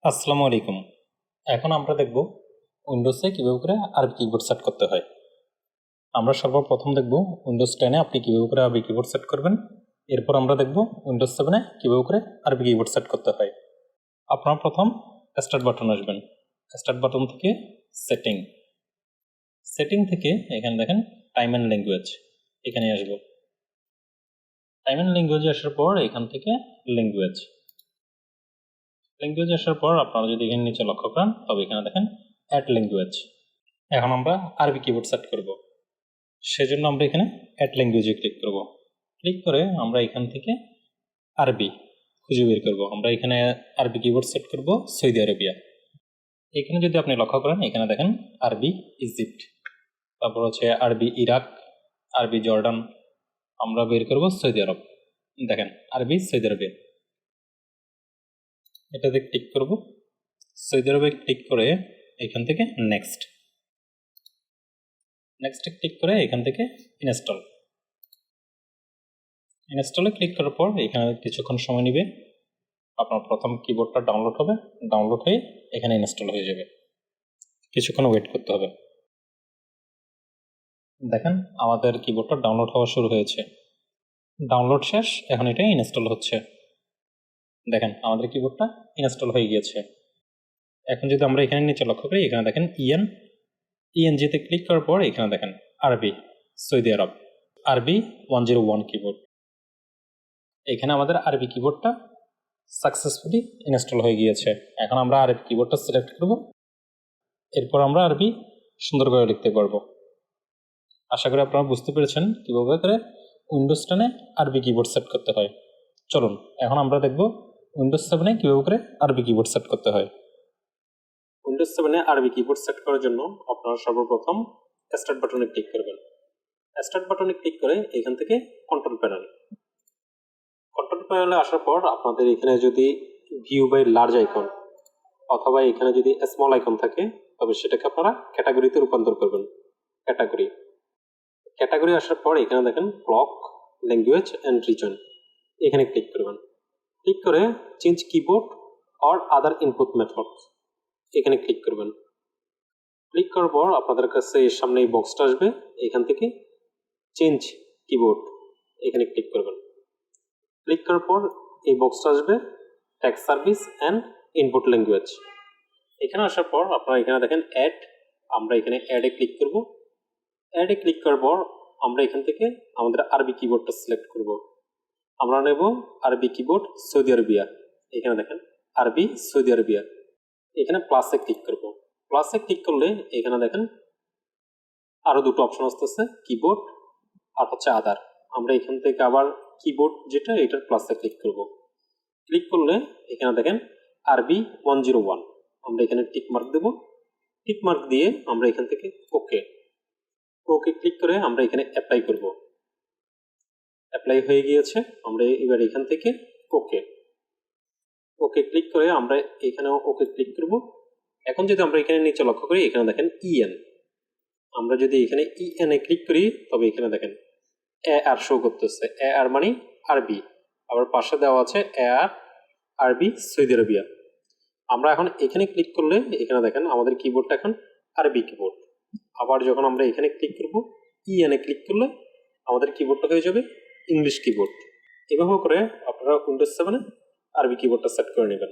আসসালামু আলাইকুম। এখন আমরা দেখব উইন্ডোজে কীভাবে করে আরবি কিবোর্ড সেট করতে হয়। আমরা সর্বপ্রথম দেখব উইন্ডোজ 10-এ আপনি কীভাবে করে আরবি কিবোর্ড সেট করবেন। এরপর আমরা দেখব উইন্ডোজ 7-এ কীভাবে করে আরবি কিবোর্ড সেট করতে হয়। আপনারা প্রথম স্টার্ট বাটন আসবেন। স্টার্ট বাটন থেকে সেটিং থেকে এখানে দেখেন টাইম অ্যান্ড ল্যাঙ্গুয়েজ, এখানে আসবো। টাইম অ্যান্ড ল্যাঙ্গুয়েজে আসার পর এখান থেকে ল্যাঙ্গুয়েজ আসার পর আপনারা যদি এখানে নিচে লক্ষ্য করেন তবে এখানে দেখেন অ্যাড ল্যাঙ্গুয়েজ। এখন আমরা আরবি কিবোর্ড সেট করব, সেজন্য আমরা এখানে অ্যাড ল্যাঙ্গুয়েজে ক্লিক করব। ক্লিক করে আমরা এখান থেকে আরবি খুঁজে বের করব। আমরা এখানে আরবি কিবোর্ড সেট করব সৌদি আরবিয়া। এখানে যদি আপনি লক্ষ্য করেন এখানে দেখেন আরবি ইজিপ্ট, তারপর হচ্ছে আরবি ইরাক, আরবি জর্ডান। আমরা বের করব সৌদি আরব। দেখেন আরবি সৌদি আরবিয়া, এটাতে ক্লিক করব। সৌদি আরবে ক্লিক করে এখান থেকে নেক্সটে ক্লিক করে এখান থেকে ইনস্টলে ক্লিক করার পর এখানে কিছুক্ষণ সময় নেবে। আপনার প্রথম কিবোর্ডটা ডাউনলোড হবে, ডাউনলোড হয়ে এখানে ইনস্টল হয়ে যাবে। কিছুক্ষণ ওয়েট করতে হবে। দেখেন আমাদের কিবোর্ডটা ডাউনলোড হওয়া শুরু হয়েছে। ডাউনলোড শেষ, এখন এটা ইনস্টল হচ্ছে। দেখেন আমাদের কিবোর্ডটা ইনস্টল হয়ে গিয়েছে। এখন যদি আমরা এখানে নিচে লক্ষ্য করি এখানে দেখেন ইএনজিতে ক্লিক করার পর এখানে দেখেন আরবি সৌদি আরব, আরবি 101 কিবোর্ড। এখানে আমাদের আরবি কিবোর্ডটা সাকসেসফুলি ইনস্টল হয়ে গিয়েছে। এখন আমরা আরবি কিবোর্ডটা সিলেক্ট করব, এরপর আমরা আরবি সুন্দর করে লিখতে পারবো। আশা করি আপনারা বুঝতে পেরেছেন কীভাবে করে উইন্ডোজ 10-এ আরবি কিবোর্ড সেট করতে হয়। চলুন এখন আমরা দেখব উইন্ডোজ 7-এ কীভাবে করে আরবি কিবোর্ড সেট করতে হয়। উইন্ডোজ 7-এ আরবি কিবোর্ড সেট করার জন্য আপনারা সর্বপ্রথম স্টার্ট বাটনে ক্লিক করবেন। স্টার্ট বাটনে ক্লিক করে এখান থেকে কন্ট্রোল প্যানেলে আসার পর আপনাদের এখানে যদি ভিউ বাই লার্জ আইকন অথবা এখানে যদি স্মল আইকন থাকে তবে সেটাকে আপনারা ক্যাটাগরিতে রূপান্তর করবেন। ক্যাটাগরি আসার পর এখানে দেখেন ব্লক, ল্যাঙ্গুয়েজ অ্যান্ড রিজন, এখানে ক্লিক করবেন। ক্লিক করে change keyboard or other input method, এখানে ক্লিক করবেন। ক্লিক করার পর আপনাদের কাছে এর সামনে এই বক্সটা আসবে, এখান থেকে চেঞ্জ কিবোর্ড, এখানে ক্লিক করবেন। ক্লিক করার পর এই বক্সটা আসবে text service and input language. এখানে আসার পর আপনারা এখানে দেখেন অ্যাড, আমরা এখানে অ্যাডে ক্লিক করব। অ্যাডে ক্লিক করার পর আমরা এখান থেকে আমাদের আরবি কিবোর্ডটা সিলেক্ট করব। আমরা নেব আরবি কিবোর্ড সৌদি আরবিয়া, এখানে দেখেন আরবি সৌদি আরবিয়া। এখানে প্লাসে ক্লিক করব। প্লাসে ক্লিক করলে এখানে দেখেন আরো দুটো অপশন আসতেছে, কিবোর্ড আর হচ্ছে আদার। আমরা এখান থেকে আবার কিবোর্ড যেটা এটার প্লাসে ক্লিক করব। ক্লিক করলে এখানে দেখেন আরবি 101, আমরা এখানে টিক মার্ক দেব। টিক মার্ক দিয়ে আমরা এখান থেকে ওকে ক্লিক করে আমরা এখানে অ্যাপ্লাই করব। অ্যাপ্লাই হয়ে গিয়েছে। আমরা এবার এখান থেকে ওকে ক্লিক করে আমরা এখানেও ওকে ক্লিক করব। এখন যদি আমরা এখানে নিচে লক্ষ্য করি এখানে দেখেন ইএন, আমরা যদি এখানে ইএন এ ক্লিক করি তবে এখানে দেখেন এ আর শো করতেছে। এ আর মানে আরবি, আবার পাশে দেওয়া আছে এ আর আরবি সৌদি আরবিয়া। আমরা এখন এখানে ক্লিক করলে এখানে দেখেন আমাদের কিবোর্ডটা এখন আরবি কিবোর্ড। আবার যখন আমরা এখানে ক্লিক করব ইএন এ ক্লিক করলে আমাদের কিবোর্ডটা হয়ে যাবে ইংলিশ কিবোর্ড। এভাবে করে আপনারা উইন্ডোজ 7-এ আরবি কিবোর্ডটা সেট করে নেবেন।